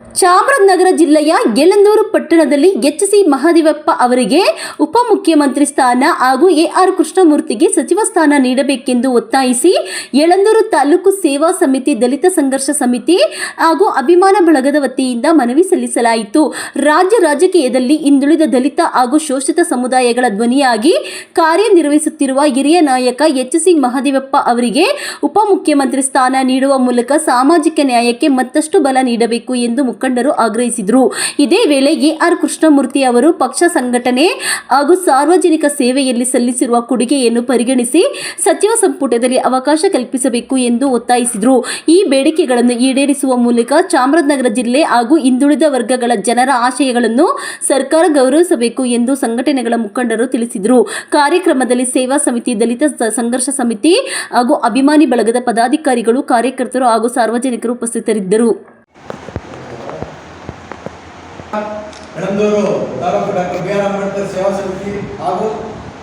ಚಾಮರಾಜನಗರ ಜಿಲ್ಲೆಯ ಯಳಂದೂರು ಪಟ್ಟಣದಲ್ಲಿ ಎಚ್.ಸಿ. ಮಹದೇವಪ್ಪ ಅವರಿಗೆ ಉಪಮುಖ್ಯಮಂತ್ರಿ ಸ್ಥಾನ ಹಾಗೂ ಎ.ಆರ್. ಕೃಷ್ಣಮೂರ್ತಿಗೆ ಸಚಿವ ಸ್ಥಾನ ನೀಡಬೇಕೆಂದು ಒತ್ತಾಯಿಸಿ ಯಳಂದೂರು ತಾಲೂಕು ಸೇವಾ ಸಮಿತಿ, ದಲಿತ ಸಂಘರ್ಷ ಸಮಿತಿ ಹಾಗೂ ಅಭಿಮಾನ ಬಳಗದ ವತಿಯಿಂದ ಮನವಿ ಸಲ್ಲಿಸಲಾಯಿತು. ರಾಜ್ಯ ರಾಜಕೀಯದಲ್ಲಿ ಹಿಂದುಳಿದ ದಲಿತ ಹಾಗೂ ಶೋಷಿತ ಸಮುದಾಯಗಳ ಧ್ವನಿಯಾಗಿ ಕಾರ್ಯನಿರ್ವಹಿಸುತ್ತಿರುವ ಹಿರಿಯ ನಾಯಕ ಎಚ್.ಸಿ. ಮಹದೇವಪ್ಪ ಅವರಿಗೆ ಉಪಮುಖ್ಯಮಂತ್ರಿ ಸ್ಥಾನ ನೀಡುವ ಮೂಲಕ ಸಾಮಾಜಿಕ ನ್ಯಾಯಕ್ಕೆ ಮತ್ತಷ್ಟು ಬಲ ನೀಡಬೇಕು ಎಂದು ಮುಖಂಡರು ಆಗ್ರಹಿಸಿದರು. ಇದೇ ವೇಳೆ ಎ.ಆರ್. ಕೃಷ್ಣಮೂರ್ತಿ ಅವರು ಪಕ್ಷ ಸಂಘಟನೆ ಹಾಗೂ ಸಾರ್ವಜನಿಕ ಸೇವೆಯಲ್ಲಿ ಸಲ್ಲಿಸಿರುವ ಕೊಡುಗೆಯನ್ನು ಪರಿಗಣಿಸಿ ಸಚಿವ ಸಂಪುಟದಲ್ಲಿ ಅವಕಾಶ ಕಲ್ಪಿಸಬೇಕು ಎಂದು ಒತ್ತಾಯಿಸಿದರು. ಈ ಬೇಡಿಕೆಗಳನ್ನು ಈಡೇರಿಸುವ ಮೂಲಕ ಚಾಮರಾಜನಗರ ಜಿಲ್ಲೆ ಹಾಗೂ ಹಿಂದುಳಿದ ವರ್ಗಗಳ ಜನರ ಆಶಯಗಳನ್ನು ಸರ್ಕಾರ ಗೌರವಿಸಬೇಕು ಎಂದು ಸಂಘಟನೆಗಳ ಮುಖಂಡರು ತಿಳಿಸಿದರು. ಕಾರ್ಯಕ್ರಮದಲ್ಲಿ ಸೇವಾ ಸಮಿತಿ, ದಲಿತ ಸಂಘರ್ಷ ಸಮಿತಿ ಹಾಗೂ ಅಭಿಮಾನಿ ಬಳಗದ ಪದಾಧಿಕಾರಿಗಳು, ಕಾರ್ಯಕರ್ತರು ಹಾಗೂ ಸಾರ್ವಜನಿಕರು ಉಪಸ್ಥಿತರಿದ್ದರು. Yelandur taluk doctor B R. ಅಂಬೇಡ್ಕರ್ ಸೇವಾ ಸಮಿತಿ ಹಾಗೂ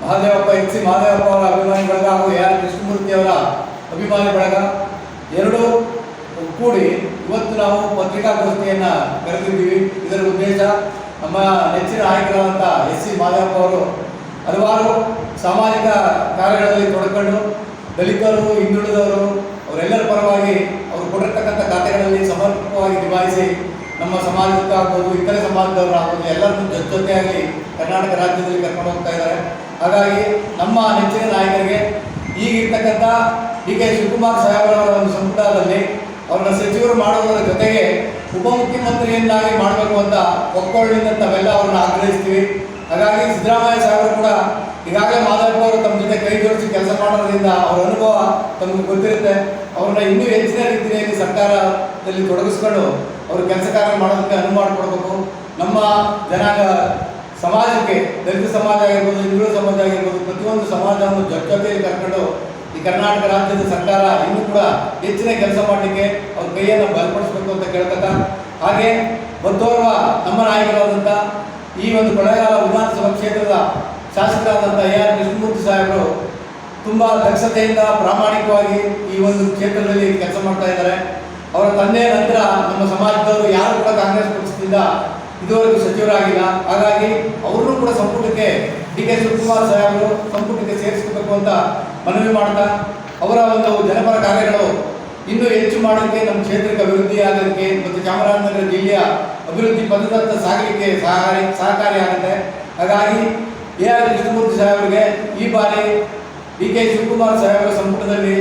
ಮಹದೇವಪ್ಪ, ಎಚ್.ಸಿ. ಮಹದೇವಪ್ಪ ಅವರ ಅಭಿಮಾನಿ ಬಳಗ ಹಾಗೂ ಎ.ಆರ್. ಕೃಷ್ಣಮೂರ್ತಿ ಅವರ ಅಭಿಮಾನಿ ಬಳಗ ಎರಡೂ ಕೂಡಿ ಇವತ್ತು ನಾವು ಪತ್ರಿಕಾಗೋಷ್ಠಿಯನ್ನು ಕರೆದಿದ್ದೀವಿ. ಇದರ ಉದ್ದೇಶ ನಮ್ಮ ನೆಚ್ಚಿನ ನಾಯಕರಾದಂಥ ಎಚ್.ಸಿ. ಮಹದೇವಪ್ಪ ಅವರು ಹಲವಾರು ಸಾಮಾಜಿಕ ಕಾರ್ಯಗಳಲ್ಲಿ ತೊಡಕೊಂಡು ದಲಿತರು, ಹಿಂದುಳಿದವರು ಅವರೆಲ್ಲರ ಪರವಾಗಿ ಅವರು ಕೊಟ್ಟಿರ್ತಕ್ಕಂಥ ಖಾತೆಗಳಲ್ಲಿ ಸಮರ್ಪಕವಾಗಿ ನಿಭಾಯಿಸಿ ನಮ್ಮ ಸಮಾಜಕ್ಕಾಗ್ಬೋದು, ಇತರೆ ಸಮಾಜದವರು ಆಗ್ಬೋದು, ಎಲ್ಲರನ್ನೂ ಜೊತೆಯಾಗಿ ಕರ್ನಾಟಕ ರಾಜ್ಯದಲ್ಲಿ ಕರ್ಕೊಂಡು ಹೋಗ್ತಾ ಇದ್ದಾರೆ. ಹಾಗಾಗಿ ನಮ್ಮ ನೆಚ್ಚಿನ ನಾಯಕರಿಗೆ ಈಗಿರ್ತಕ್ಕಂಥ ಡಿ.ಕೆ. ಶಿವಕುಮಾರ್ ಸಾಹೇಬರವರ ಒಂದು ಸಂಪುಟದಲ್ಲಿ ಅವರನ್ನ ಸಚಿವರು ಮಾಡುವುದರ ಜೊತೆಗೆ ಉಪಮುಖ್ಯಮಂತ್ರಿಯನ್ನಾಗಿ ಮಾಡಬೇಕು ಅಂತ ಒಕ್ಕೊಳ್ಳಿಂದ ತಾವೆಲ್ಲ ಅವ್ರನ್ನ ಆಗ್ರಹಿಸ್ತೀವಿ. ಹಾಗಾಗಿ ಸಿದ್ದರಾಮಯ್ಯ ಸಾಹೇಬರು ಕೂಡ ಈಗಾಗಲೇ ಮಾಧವಪ್ಪ ಅವರು ತಮ್ಮ ಜೊತೆ ಕೈ ಜೋಡಿಸಿ ಕೆಲಸ ಮಾಡೋದ್ರಿಂದ ಅವರ ಅನುಭವ ತಮಗೆ ಗೊತ್ತಿರುತ್ತೆ. ಅವ್ರನ್ನ ಇನ್ನೂ ಹೆಚ್ಚಿನ ರೀತಿಯಲ್ಲಿ ಸರ್ಕಾರದಲ್ಲಿ ತೊಡಗಿಸ್ಕೊಂಡು ಅವರು ಕೆಲಸ ಕಾರ್ಯ ಮಾಡೋದಕ್ಕೆ ಅನುವು ಮಾಡಿಕೊಡ್ಬೇಕು. ನಮ್ಮ ಜನಾಂಗ ಸಮಾಜಕ್ಕೆ, ದಲಿತ ಸಮಾಜ ಆಗಿರ್ಬೋದು, ಹಿಂದುಳಿದ ಸಮಾಜ ಆಗಿರ್ಬೋದು, ಪ್ರತಿಯೊಂದು ಸಮಾಜವನ್ನು ಜೊತೆಯಲ್ಲಿ ಕರ್ಕೊಂಡು ಈ ಕರ್ನಾಟಕ ರಾಜ್ಯದ ಸರ್ಕಾರ ಇನ್ನೂ ಕೂಡ ಹೆಚ್ಚಿನ ಕೆಲಸ ಮಾಡಲಿಕ್ಕೆ ಅವ್ರ ಕೈಯನ್ನು ಬಲಪಡಿಸಬೇಕು ಅಂತ ಕೇಳ್ಕೊತಾ, ಹಾಗೆ ಮತ್ತೋರ್ವ ನಮ್ಮ ನಾಯಕರಾದಂಥ ಈ ಒಂದು ಕೊಳ್ಳೇಗಾಲ ವಿಧಾನಸಭಾ ಕ್ಷೇತ್ರದ ಶಾಸಕರಾದಂಥ ಎ.ಆರ್. ಕೃಷ್ಣಮೂರ್ತಿ ಸಾಹೇಬರು ತುಂಬ ದಕ್ಷತೆಯಿಂದ ಪ್ರಾಮಾಣಿಕವಾಗಿ ಈ ಒಂದು ಕ್ಷೇತ್ರದಲ್ಲಿ ಕೆಲಸ ಮಾಡ್ತಾ ಇದ್ದಾರೆ. ಅವರ ತಂದೆಯ ನಂತರ ನಮ್ಮ ಸಮಾಜದವರು ಯಾರು ಕೂಡ ಕಾಂಗ್ರೆಸ್ ಪಕ್ಷದಿಂದ ಇದುವರೆಗೂ ಸಚಿವರಾಗಿಲ್ಲ. ಹಾಗಾಗಿ ಅವ್ರನ್ನೂ ಕೂಡ ಸಂಪುಟಕ್ಕೆ ಡಿ.ಕೆ. ಶಿವಕುಮಾರ್ ಸಾಹೇಬರು ಸಂಪುಟಕ್ಕೆ ಸೇರಿಸಬೇಕು ಅಂತ ಮನವಿ ಮಾಡ್ತಾ, ಅವರ ಒಂದು ಜನಪರ ಕಾರ್ಯಗಳು ಇನ್ನೂ ಹೆಚ್ಚು ಮಾಡೋಕ್ಕೆ, ನಮ್ಮ ಕ್ಷೇತ್ರಕ್ಕೆ ಅಭಿವೃದ್ಧಿ ಆಗೋದಕ್ಕೆ ಮತ್ತು ಚಾಮರಾಜನಗರ ಜಿಲ್ಲೆಯ ಅಭಿವೃದ್ಧಿ ಪಥದತ್ತ ಸಾಗಲಿಕ್ಕೆ ಸಹಕಾರಿಯಾಗುತ್ತೆ. ಹಾಗಾಗಿ ಎ.ಆರ್. ಕೃಷ್ಣಮೂರ್ತಿ ಸಾಹೇಬರಿಗೆ ಈ ಬಾರಿ ಡಿ.ಕೆ. ಶಿವಕುಮಾರ್ ಸಾಹೇಬರ ಸಂಪುಟದಲ್ಲಿ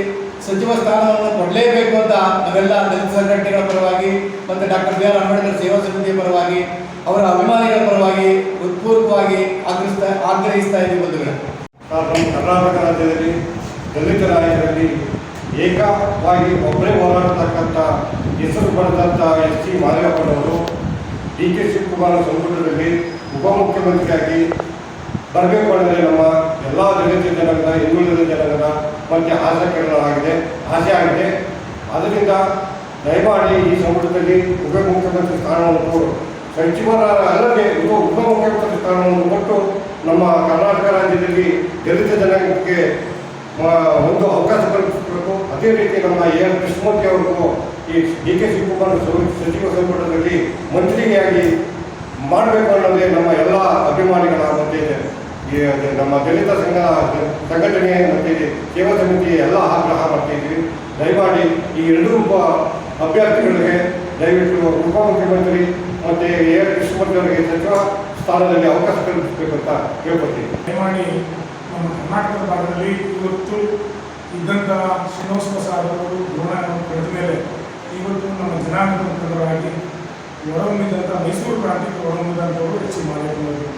ಸಚಿವ ಸ್ಥಾನವನ್ನು ಕೊಡಲೇಬೇಕು ಅಂತ ನಾವೆಲ್ಲ ದಲಿತ ಸಂಘಟನೆಗಳ ಪರವಾಗಿ ಮತ್ತು ಡಾಕ್ಟರ್ ಬಿ.ಆರ್. ಅಂಬೇಡ್ಕರ್ ಸೇವಾ ಸಮಿತಿಯ ಪರವಾಗಿ, ಅವರ ಅಭಿಮಾನಿಗಳ ಪರವಾಗಿ ಹೃತ್ಪೂರ್ವಕವಾಗಿ ಆಗ್ರಹಿಸ್ತಾ ಇದ್ದೀವಿ. ಬಂಧುಗಳೇ, ನಮ್ಮ ಕರ್ನಾಟಕ ರಾಜ್ಯದಲ್ಲಿ ದಲಿತ ನಾಯಕರಲ್ಲಿ ಏಕವಾಗಿ ಒಬ್ಬರೇ ಹೋರಾಡತಕ್ಕಂಥ ಹೆಸರು ಪಡೆದಂಥ ಎಚ್.ಸಿ. ಮಹದೇವಪ್ಪನವರು ಡಿ.ಕೆ. ಶಿವಕುಮಾರ್ ಸಂಪುಟದಲ್ಲಿ ಉಪಮುಖ್ಯಮಂತ್ರಿಯಾಗಿ ಬರಬೇಕು ಅಂದರೆ ನಮ್ಮ ಎಲ್ಲ ದಲಿತ ಜನಾಂಗದ, ಹಿಂದುಳಿದ ಜನಾಂಗದ ಮತ್ತು ಆಸೆ ಆಗಿದೆ. ಅದರಿಂದ ದಯಮಾಡಿ ಈ ಸಂಪುಟದಲ್ಲಿ ಉಪಮುಖ್ಯಮಂತ್ರಿ ಸ್ಥಾನವನ್ನು ಸಚಿವರ ಅಲ್ಲದೆ ಉಪಮುಖ್ಯಮಂತ್ರಿ ಸ್ಥಾನವನ್ನು ಕೊಟ್ಟು ನಮ್ಮ ಕರ್ನಾಟಕ ರಾಜ್ಯದಲ್ಲಿ ದಲಿತ ಜನಾಂಗಕ್ಕೆ ಒಂದು ಅವಕಾಶ ಕಲ್ಪಿಸಬೇಕು. ಅದೇ ರೀತಿ ನಮ್ಮ ಎ.ಆರ್. ಕೃಷ್ಣಮೂರ್ತಿ ಅವರಿಗೂ ಈ ಡಿ.ಕೆ. ಶಿವಕುಮಾರ್ ಸಚಿವ ಸಂಪುಟದಲ್ಲಿ ಮಂತ್ರಿಯಾಗಿ ಮಾಡಬೇಕು ಅನ್ನೋದೇ ನಮ್ಮ ಎಲ್ಲ ಅಭಿಮಾನಿಗಳ ಮತ್ತು ನಮ್ಮ ದಲಿತ ಸಂಘಟನೆ ಮತ್ತು ಸೇವಾ ಸಮಿತಿ ಎಲ್ಲ ಆಗ್ರಹ ಮಾಡ್ತಾಯಿದ್ದೀವಿ. ದಯಮಾಡಿ ಈ ಎರಡೂ ಅಭ್ಯರ್ಥಿಗಳಿಗೆ ದಯವಿಟ್ಟು ಉಪಮುಖ್ಯಮಂತ್ರಿ ಮತ್ತು ಎ.ಆರ್. ಕೃಷ್ಣಮೂರ್ತಿ ಅವರಿಗೆ ಸಚಿವ ಸ್ಥಾನದಲ್ಲಿ ಅವಕಾಶ ಕಲ್ಪಿಸಬೇಕು ಅಂತ ಕೇಳ್ಕೊತೀವಿ. ದಯಮಾಡಿ ನಮ್ಮ ಕರ್ನಾಟಕದ ಭಾಗದಲ್ಲಿ ಇವತ್ತು ಇದ್ದಂಥ ಶ್ರೀನಿವಾಸ ಸಾಗರವರು ಗುಣವನ್ನು ಪಡೆದ ಮೇಲೆ ಇವತ್ತು ನಮ್ಮ ಜನಾಂಗದ ಮುಖಂಡರಾಗಿ ಹೊರಹೊಮ್ಮಿದಂಥ ಮೈಸೂರು ಪ್ರಾಂತ್ಯಕ್ಕೆ ಹೊರಹೊಮ್ಮಿದಂಥವರು ಎಚ್.ಸಿ. ಮಹದೇವಪ್ಪನವರು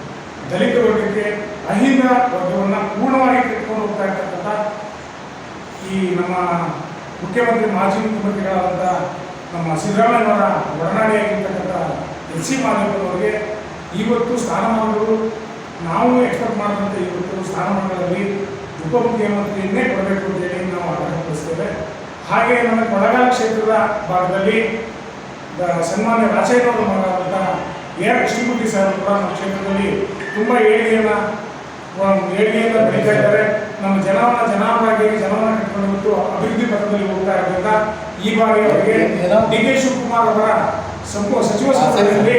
ದಲಿತ ವರ್ಗಕ್ಕೆ ಅಹಿಂದ ವರ್ಗವನ್ನು ಪೂರ್ಣವಾಗಿ ಕಿತ್ಕೊಂಡು ಹೋಗ್ತಾ ಇರ್ತಕ್ಕಂಥ ಈ ನಮ್ಮ ಮಾಜಿ ಮುಖ್ಯಮಂತ್ರಿಗಳಾದಂಥ ನಮ್ಮ ಸಿದ್ದರಾಮಯ್ಯವರ ಒಡನಾಡಿಯಾಗಿರ್ತಕ್ಕಂಥ ಎಚ್.ಸಿ. ಮಹದೇವಪ್ಪನವರಿಗೆ ಇವತ್ತು ಸ್ಥಾನಮಾನಗಳು ನಾವು ಎಕ್ಸ್ಪೆಕ್ಟ್ ಮಾಡಿದಂತೆ ಇವತ್ತು ಸ್ಥಾನಮಾನಗಳಲ್ಲಿ ಉಪಮುಖ್ಯಮಂತ್ರಿಯನ್ನೇ ಕೊಡಬೇಕು ಅಂತೇಳಿ ನಾವು ಆಗ್ರಹಪಡಿಸ್ತೇವೆ. ಹಾಗೆ ನಮ್ಮ ಕೊಳ್ಳೇಗಾಲ ಕ್ಷೇತ್ರದ ಭಾಗದಲ್ಲಿ ಸನ್ಮಾನ್ಯ ರಾಜೇಗೌಡ ಮಗನಾದಂಥ ಎ.ಆರ್. ಕೃಷ್ಣಮೂರ್ತಿ ಸಾಹೇಬರು ಕೂಡ ನಮ್ಮ ಕ್ಷೇತ್ರದಲ್ಲಿ ತುಂಬ ಏಳಿಗೆಯನ್ನು ಬೆಳೀತಾ ಇದ್ದಾರೆ. ನಮ್ಮ ಜನವನ್ನು ಕಟ್ಕೊಂಡು ಅಭಿವೃದ್ಧಿ ಪಥದಲ್ಲಿ ಹೋಗ್ತಾ ಇರೋದ್ರಿಂದ ಈ ಬಾರಿ ಅವರಿಗೆ ಡಿ.ಕೆ. ಶಿವಕುಮಾರ್ ಅವರ ಸಚಿವ ಸಂಪುಟದಲ್ಲಿ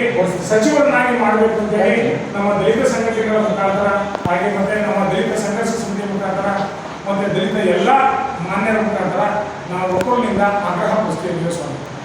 ಸಚಿವರನ್ನಾಗಿ ಮಾಡಬೇಕು ಅಂತೇಳಿ ನಮ್ಮ ದಲಿತ ಸಂಘಟನೆಗಳ ಮುಖಾಂತರ ಹಾಗೆ ಮತ್ತೆ ನಮ್ಮ ದಲಿತ ಸಂಘರ್ಷ ಸಮಿತಿ ಮುಖಾಂತರ ಮತ್ತೆ ದಲಿತ ಎಲ್ಲ ಮಾನ್ಯರ ಮುಖಾಂತರ ನಾವು ಒಕ್ಕೂರಿನಿಂದ ಆಗ್ರಹ ಪಡಿಸ್ತೀವಿ ಸ್ವಾಮಿ.